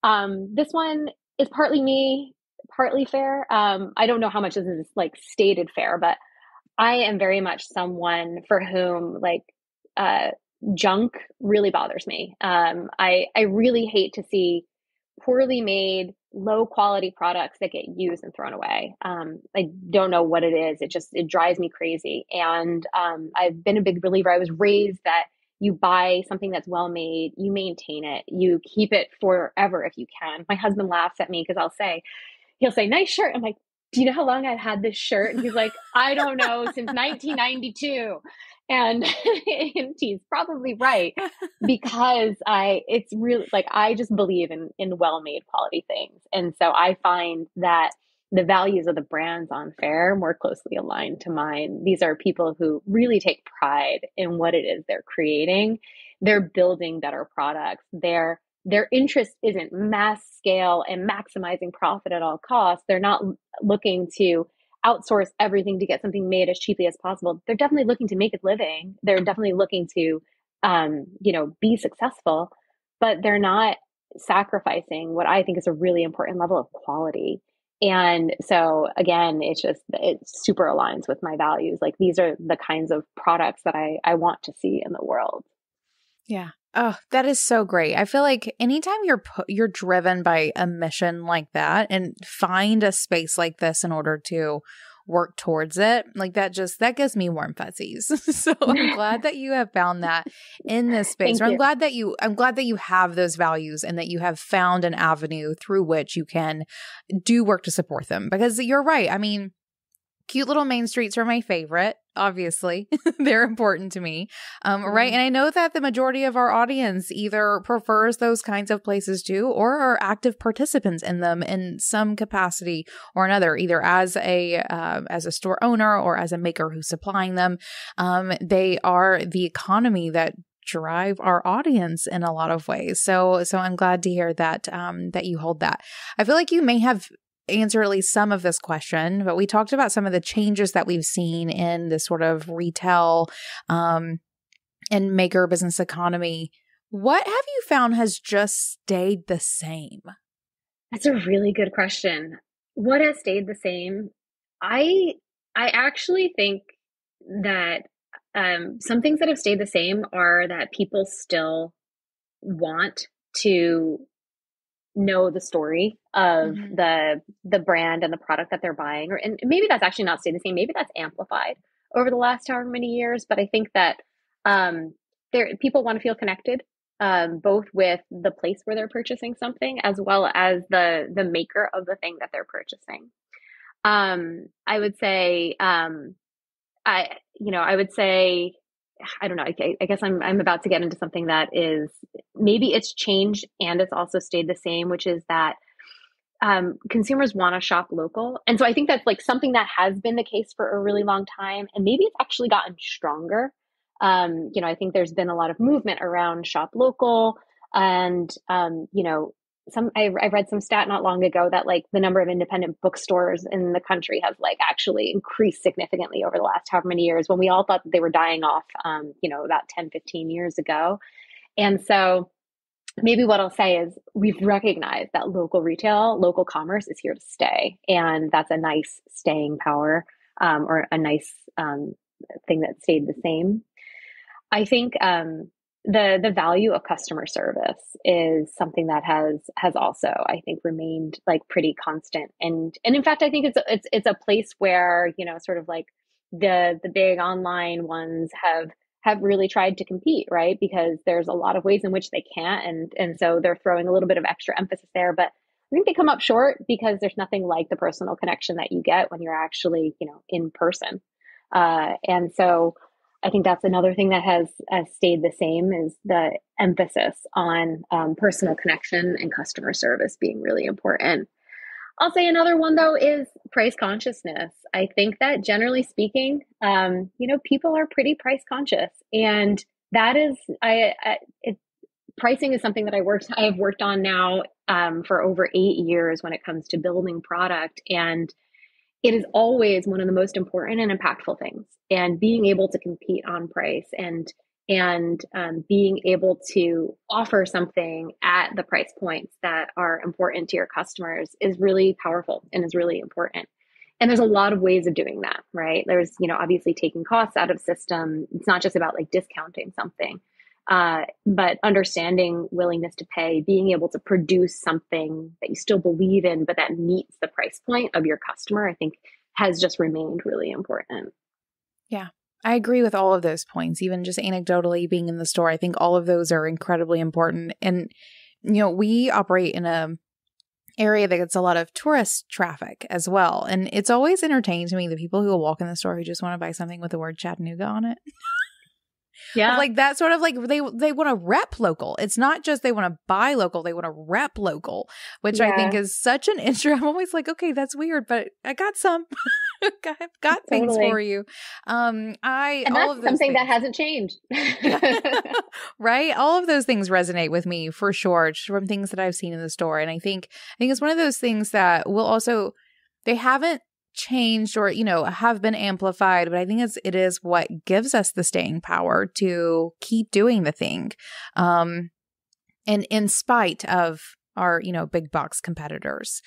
This one is partly me, partly Faire. I don't know how much this is stated Faire, but I am very much someone for whom junk really bothers me. I really hate to see poorly made, low quality products that get used and thrown away. I don't know what it is. It drives me crazy. And I've been a big believer. I was raised that you buy something that's well made, you maintain it, you keep it forever if you can. My husband laughs at me because he'll say, nice shirt. I'm like, do you know how long I've had this shirt? And he's like, I don't know, since 1992. And he's probably right, because it's really I just believe in well-made quality things. And so I find that the values of the brands on Faire more closely aligned to mine. These are people who really take pride in what it is they're creating. They're building better products. Their interest isn't mass scale and maximizing profit at all costs. They're not looking to outsource everything to get something made as cheaply as possible. They're definitely looking to make a living. They're definitely looking to, be successful, but they're not sacrificing what I think is a really important level of quality. And so again, it super aligns with my values. Like these are the kinds of products that I want to see in the world. Yeah. Oh, that is so great. I feel like anytime you're driven by a mission like that and find a space like this in order to work towards it, like that gives me warm fuzzies. So I'm glad that you have found that in this space. Or I'm glad that you have those values and that you have found an avenue through which you can do work to support them. Because you're right. I mean, cute little main streets are my favorite. Obviously, they're important to me. Right. And I know that the majority of our audience either prefers those kinds of places too, or are active participants in them in some capacity or another, either as a store owner or as a maker who's supplying them. They are the economy that drive our audience in a lot of ways. So I'm glad to hear that, that you hold that. I feel like you may have answer at least some of this question, but we talked about some of the changes that we've seen in this sort of retail and maker business economy. What have you found has just stayed the same? That's a really good question. What has stayed the same? I actually think that some things that have stayed the same are that people still want to know the story of the brand and the product that they're buying, and maybe that's actually not stayed the same. Maybe that's amplified over the last however many years. But I think that people want to feel connected, both with the place where they're purchasing something as well as the maker of the thing that they're purchasing. I would say, I would say, I don't know. I guess I'm about to get into something that is maybe it's changed and it's also stayed the same, which is that consumers want to shop local. And so I think that's like something that has been the case for a really long time. And maybe it's actually gotten stronger. I think there's been a lot of movement around shop local. And, I read some stat not long ago that like the number of independent bookstores in the country has like actually increased significantly over the last however many years, when we all thought that they were dying off, about 10, 15 years ago. And so maybe what I'll say is we've recognized that local retail, local commerce is here to stay. And that's a nice staying power, or a nice thing that stayed the same. I think the value of customer service is something that has also, I think, remained like pretty constant. And in fact, I think it's a place where, sort of like the big online ones have really tried to compete, right? Because there's a lot of ways in which they can't. And so they're throwing a little bit of extra emphasis there. But I think they come up short because there's nothing like the personal connection that you get when you're actually, in person. And so I think that's another thing that has stayed the same, is the emphasis on personal connection and customer service being really important. I'll say another one, though, is price consciousness. I think that generally speaking, people are pretty price conscious. And that is, pricing is something that I have worked on now for over 8 years when it comes to building product. And it is always one of the most important and impactful things. And being able to compete on price and being able to offer something at the price points that are important to your customers is really powerful and is really important. And there's a lot of ways of doing that, right? There's, obviously taking costs out of system. It's not just about like discounting something, but understanding willingness to pay, being able to produce something that you still believe in, but that meets the price point of your customer, I think has just remained really important. Yeah, I agree with all of those points. Even just anecdotally being in the store, I think all of those are incredibly important. And, we operate in a area that gets a lot of tourist traffic as well. And it's always entertaining to me the people who will walk in the store who just want to buy something with the word Chattanooga on it. Of Yeah. like that sort of like they want to rep local. It's not just they want to buy local, they want to rep local, which I think Yeah, is such an intro. I'm always like, okay, that's weird, but I got some. got things for totally. you. I And all that's of those something that things. hasn't changed. Right? All of those things resonate with me for sure, just from things that I've seen in the store. And I think it's one of those things that will also they haven't changed or, have been amplified, but I think it is what gives us the staying power to keep doing the thing. And in spite of our, big box competitors.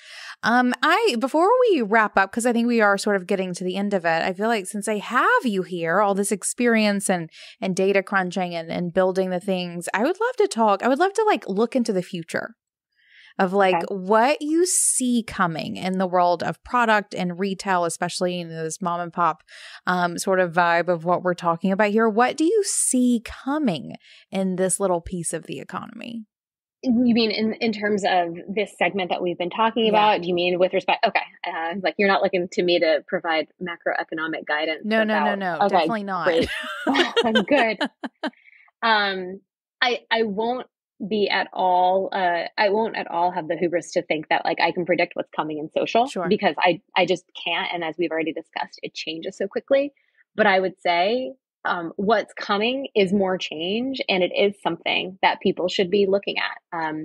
Before we wrap up, because I think we are sort of getting to the end of it, I feel like since I have you here, all this experience and data crunching and building the things, I would love to like look into the future of like Okay. what you see coming in the world of product and retail, especially in this mom and pop sort of vibe of what we're talking about here. What do you see coming in this little piece of the economy? You mean in terms of this segment that we've been talking Yeah. about? Do you mean with respect? Okay. Like you're not looking to me to provide macroeconomic guidance No, about, okay, definitely not. great. Good. Um, I won't be at all, I won't at all have the hubris to think that like I can predict what's coming in social Sure. because I just can't. And as we've already discussed, it changes so quickly. But I would say what's coming is more change, and it is something that people should be looking at.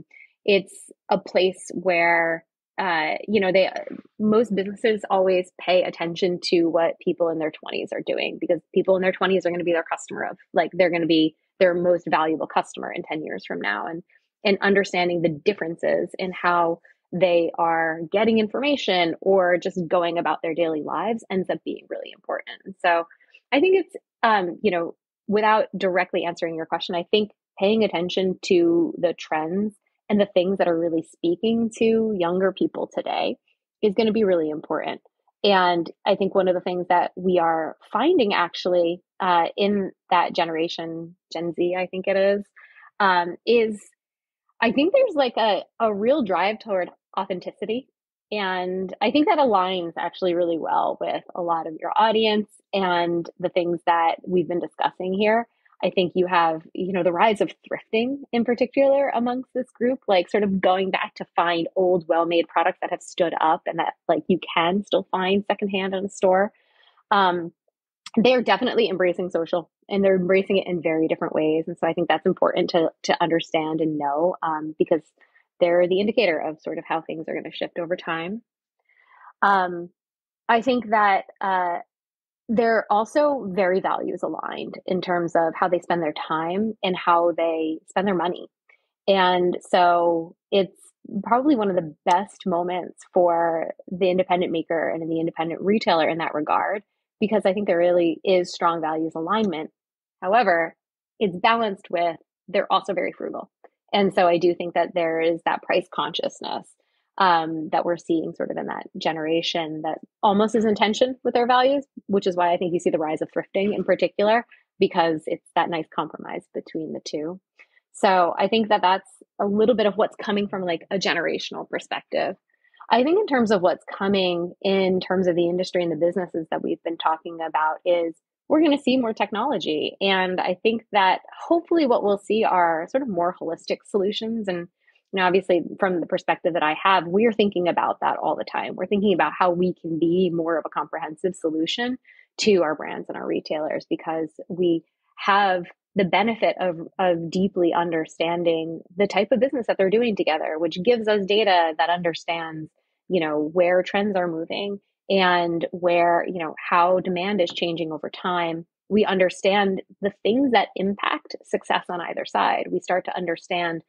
It's a place where they most businesses always pay attention to what people in their 20s are doing because people in their 20s are going to be their customer of like they're going to be their most valuable customer in 10 years from now, and understanding the differences in how they are getting information or just going about their daily lives ends up being really important. So I think it's without directly answering your question, I think paying attention to the trends and the things that are really speaking to younger people today is going to be really important. And I think one of the things that we are finding actually in that generation, Gen Z, I think it is I think there's like a real drive toward authenticity. And I think that aligns actually really well with a lot of your audience and the things that we've been discussing here. I think you have, the rise of thrifting in particular amongst this group, like sort of going back to find old, well-made products that have stood up and that like you can still find secondhand in a store. Um, they're definitely embracing social and they're embracing it in very different ways. And so I think that's important to understand and know because they're the indicator of sort of how things are going to shift over time. Um, I think that they're also very values aligned in terms of how they spend their time and how they spend their money. And so it's probably one of the best moments for the independent maker and the independent retailer in that regard, because I think there really is strong values alignment. However, it's balanced with they're also very frugal. And so I do think that there is that price consciousness that we're seeing sort of in that generation that almost is in tension with their values, which is why I think you see the rise of thrifting in particular, because it's that nice compromise between the two. So I think that that's a little bit of what's coming from like a generational perspective. I think in terms of what's coming in terms of the industry and the businesses that we've been talking about is we're going to see more technology. And I think that hopefully what we'll see are sort of more holistic solutions. And obviously from the perspective that I have, we're thinking about that all the time. We're thinking about how we can be more of a comprehensive solution to our brands and our retailers because we have the benefit of deeply understanding the type of business that they're doing together, which gives us data that understands, where trends are moving and where, how demand is changing over time. We understand the things that impact success on either side. We start to understand,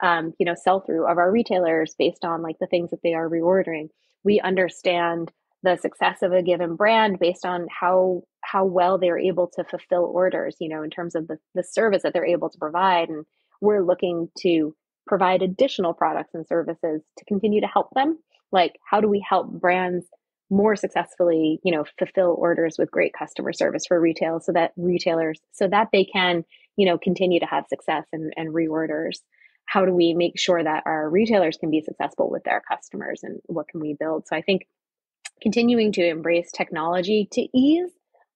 sell through of our retailers based on like the things that they are reordering. We understand the success of a given brand based on how well they're able to fulfill orders, in terms of the service that they're able to provide. And we're looking to provide additional products and services to continue to help them. Like, how do we help brands more successfully, fulfill orders with great customer service for retail so that they can, continue to have success and reorders? How do we make sure that our retailers can be successful with their customers and what can we build? So I think continuing to embrace technology to ease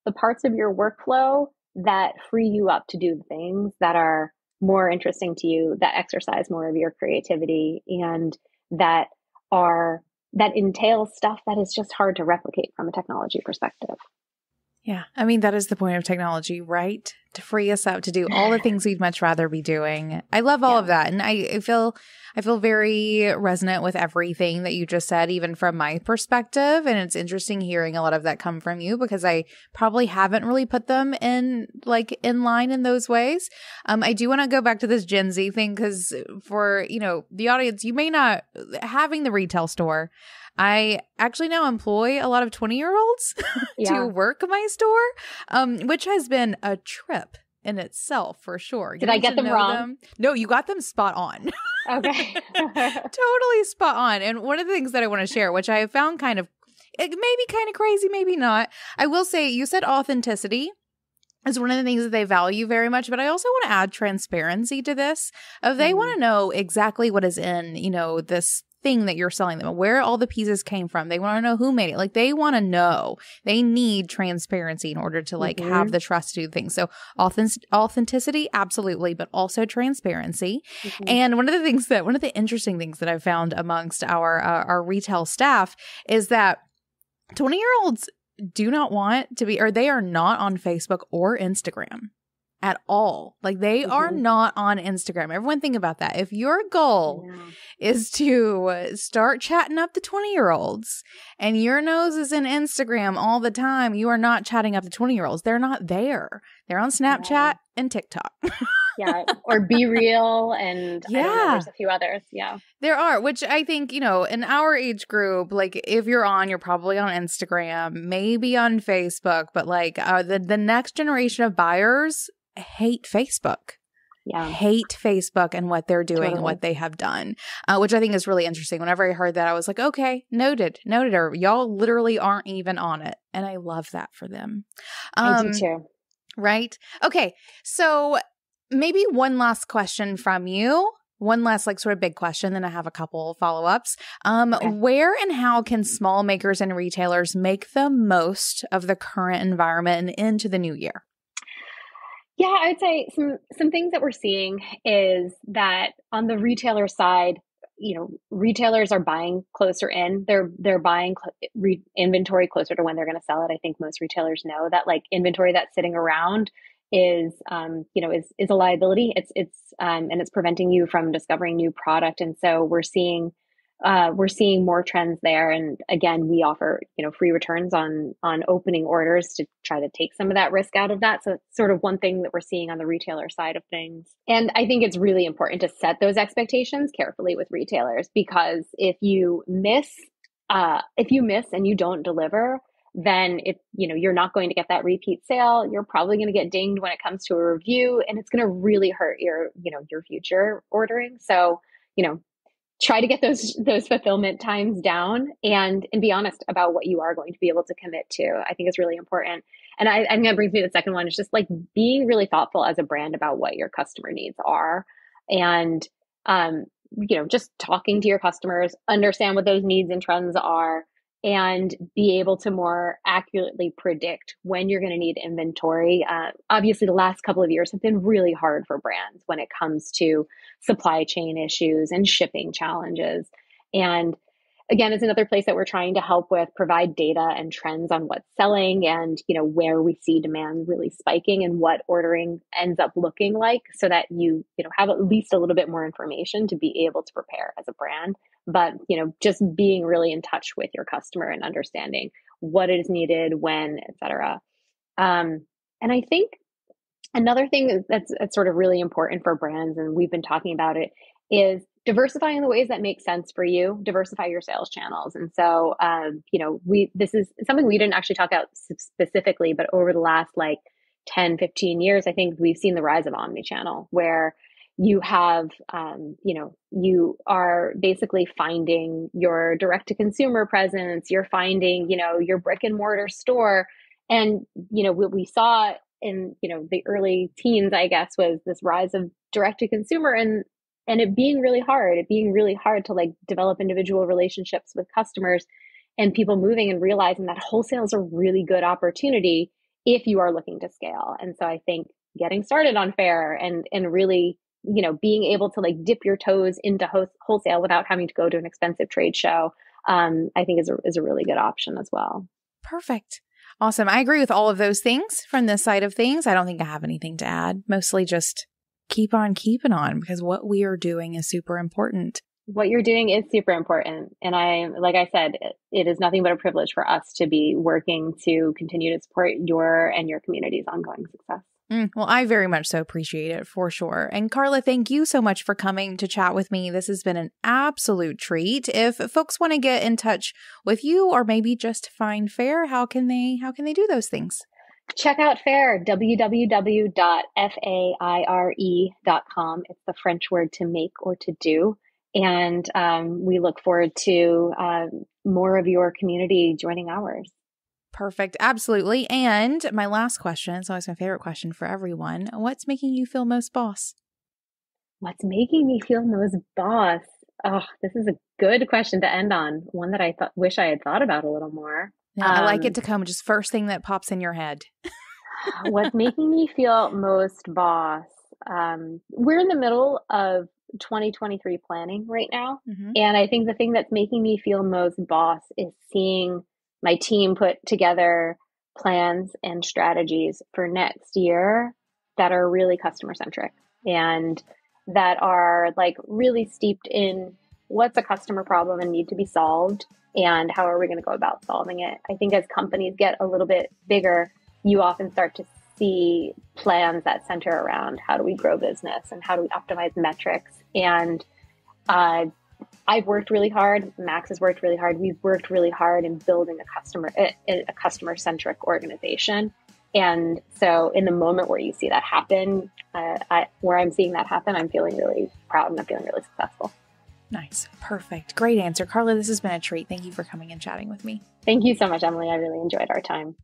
the parts of your workflow that free you up to do the things that are more interesting to you, that exercise more of your creativity, and that are that entail stuff that is just hard to replicate from a technology perspective. Yeah. I mean, that is the point of technology, right? To free us up to do all the things we'd much rather be doing. I love all of that. And I feel very resonant with everything that you just said, even from my perspective. And it's interesting hearing a lot of that come from you, because I probably haven't really put them in line in those ways. I do want to go back to this Gen Z thing, because for, the audience, you may not having the retail store. I actually now employ a lot of 20-year-olds to work my store, which has been a trip in itself for sure. Did I get them wrong? No, you got them spot on. Okay. Totally spot on. And one of the things that I want to share, which I have found maybe kind of crazy, maybe not. I will say, you said authenticity is one of the things that they value very much, but I also want to add transparency to this. They want to know exactly what is in, this thing that you're selling them, where all the pieces came from. They want to know who made it. They want to know. They need transparency in order to have the trust to do things. So authenticity, absolutely, but also transparency. And one of the interesting things that I've found amongst our retail staff is that 20-year-olds do not want to be, or they are not on Facebook or Instagram at all. They are not on Instagram. Everyone think about that. If your goal is to start chatting up the 20-year-olds and your nose is in Instagram all the time, you are not chatting up the 20-year-olds. They're not there. They're on Snapchat and TikTok. Or Be Real, and I don't know, there's a few others. There are, which I think, in our age group, if you're probably on Instagram, maybe on Facebook, but the next generation of buyers hate Facebook. Hate Facebook and what they're doing and what they have done, which I think is really interesting. Whenever I heard that, I was like, okay, noted, or y'all literally aren't even on it. And I love that for them. I do too. Right? Okay. So maybe one last question from you. One last sort of big question, then I have a couple follow-ups. Where and how can small makers and retailers make the most of the current environment and into the new year? Yeah, I would say some things that we're seeing is that on the retailer side, retailers are buying closer in. They're buying inventory closer to when they're going to sell it. I think most retailers know that inventory that's sitting around is a liability. It's preventing you from discovering new product. And so we're seeing more trends there. And again, we offer, free returns on opening orders to try to take some of that risk out of that. So it's sort of one thing that we're seeing on the retailer side of things. And I think it's really important to set those expectations carefully with retailers, because if you miss and you don't deliver, then you're not going to get that repeat sale. You're probably going to get dinged when it comes to a review, and it's going to really hurt your future ordering. So, try to get those fulfillment times down and be honest about what you are going to be able to commit to. I think it's really important. And I think that brings me to the second one, is just being really thoughtful as a brand about what your customer needs are. And, just talking to your customers, understand what those needs and trends are, and be able to more accurately predict when you're going to need inventory. Obviously, the last couple of years have been really hard for brands when it comes to supply chain issues and shipping challenges. And again, it's another place that we're trying to help with, provide data and trends on what's selling and, where we see demand really spiking and what ordering ends up looking like, so that you have at least a little bit more information to be able to prepare as a brand. But, just being really in touch with your customer and understanding what is needed, when, et cetera. And I think another thing that's sort of really important for brands, and we've been talking about it, is diversifying the ways that make sense for you. Diversify your sales channels. And so, this is something we didn't actually talk about specifically, but over the last 10, 15 years, I think we've seen the rise of omnichannel, where you have, you are basically finding your direct to consumer presence, you're finding, your brick and mortar store. And, what we saw in, the early teens, I guess, was this rise of direct to consumer and it being really hard, to develop individual relationships with customers, and people moving and realizing that wholesale is a really good opportunity if you are looking to scale. And so I think getting started on Faire and really, being able to like dip your toes into wholesale without having to go to an expensive trade show, I think is a really good option as well. Perfect. Awesome. I agree with all of those things from this side of things. I don't think I have anything to add. Mostly just keep on keeping on, because what we are doing is super important. What you're doing is super important. And like I said, it is nothing but a privilege for us to be working to continue to support your and your community's ongoing success. Well, I very much so appreciate it, for sure. And Carla, thank you so much for coming to chat with me. This has been an absolute treat. If folks want to get in touch with you, or maybe just find Faire, how can they do those things? Check out Faire, www.faire.com. It's the French word to make or to do. And we look forward to more of your community joining ours. Perfect. Absolutely. And my last question, it's always my favorite question for everyone. What's making you feel most boss? What's making me feel most boss? Oh, this is a good question to end on. One that I wish I had thought about a little more. Yeah, I like it to come just first thing that pops in your head. What's making me feel most boss? We're in the middle of 2023 planning right now. Mm-hmm. And I think the thing that's making me feel most boss is seeing my team put together plans and strategies for next year that are really customer centric and that are like really steeped in what's a customer problem and need to be solved and how are we going to go about solving it. I think as companies get a little bit bigger, you often start to see plans that center around how do we grow business and how do we optimize metrics. And I've worked really hard. Max has worked really hard. We've worked really hard in building a customer-centric organization. And so in the moment where you see that happen, where I'm seeing that happen, I'm feeling really proud and I'm feeling really successful. Nice. Perfect. Great answer. Carla, this has been a treat. Thank you for coming and chatting with me. Thank you so much, Emily. I really enjoyed our time.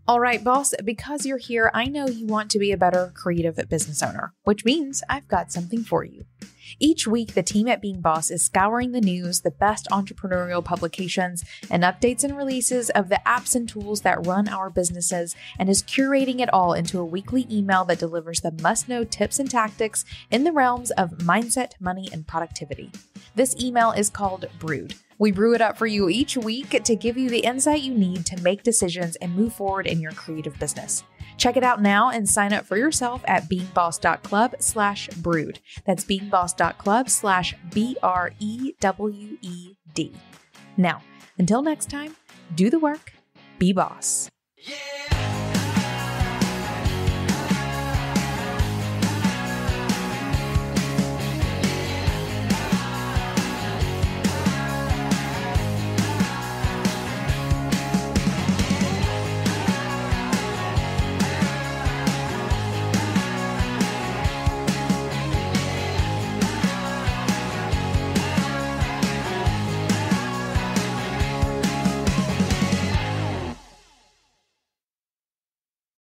All right, boss, because you're here, I know you want to be a better creative business owner, which means I've got something for you. Each week, the team at Being Boss is scouring the news, the best entrepreneurial publications, and updates and releases of the apps and tools that run our businesses, and is curating it all into a weekly email that delivers the must-know tips and tactics in the realms of mindset, money, and productivity. This email is called Brewed. We brew it up for you each week to give you the insight you need to make decisions and move forward in your creative business. Check it out now and sign up for yourself at beingboss.club/brewed. That's beingboss.club/BREWED. Now, until next time, do the work, be boss. Yeah.